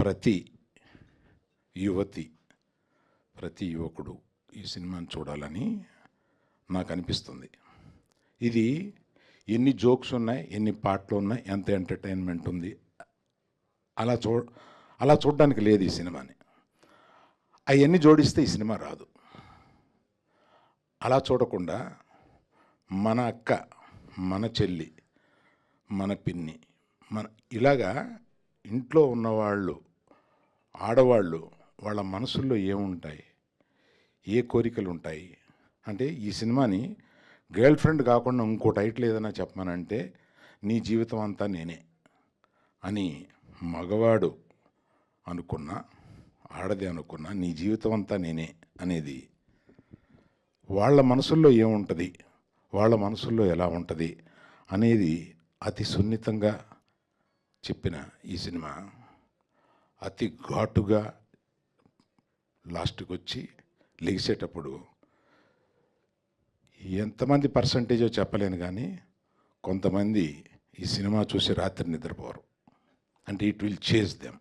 ప్రతి యువతి, ప్రతి యువకుడు ఈ సినిమాని చూడాలని నాకు అనిపిస్తుంది. ఇది ఎన్ని జోక్స్ ఉన్నాయి, ఎన్ని పాటలు ఉన్నాయి, ఎంత ఎంటర్టైన్మెంట్ ఉంది, అలా చూడడానికి లేదు ఈ సినిమాని. అవన్నీ జోడిస్తే ఈ సినిమా రాదు. అలా చూడకుండా మన అక్క, మన చెల్లి, మన పిన్ని, ఇలాగా ఇంట్లో ఉన్నవాళ్ళు, ఆడవాళ్ళు, వాళ్ళ మనసుల్లో ఏముంటాయి, ఏ కోరికలు ఉంటాయి అంటే ఈ సినిమాని గర్ల్ ఫ్రెండ్ కాకుండా ఇంకో టైటిల్ ఏదైనా చెప్పమనంటే నీ జీవితం అంతా నేనే అని మగవాడు అనుకున్నా, ఆడది అనుకున్నా, నీ జీవితం అంతా నేనే అనేది వాళ్ళ మనసుల్లో ఏముంటుంది, వాళ్ళ మనసుల్లో ఎలా ఉంటుంది అనేది అతి సున్నితంగా చెప్పిన ఈ సినిమా అతి ఘాటుగా లాస్ట్కి వచ్చి లెగిసేటప్పుడు ఎంతమంది పర్సంటేజో చెప్పలేను, కానీ కొంతమంది ఈ సినిమా చూసి రాత్రి నిద్రపోరు. అంటే ఇట్ విల్ చేజ్ దెమ్.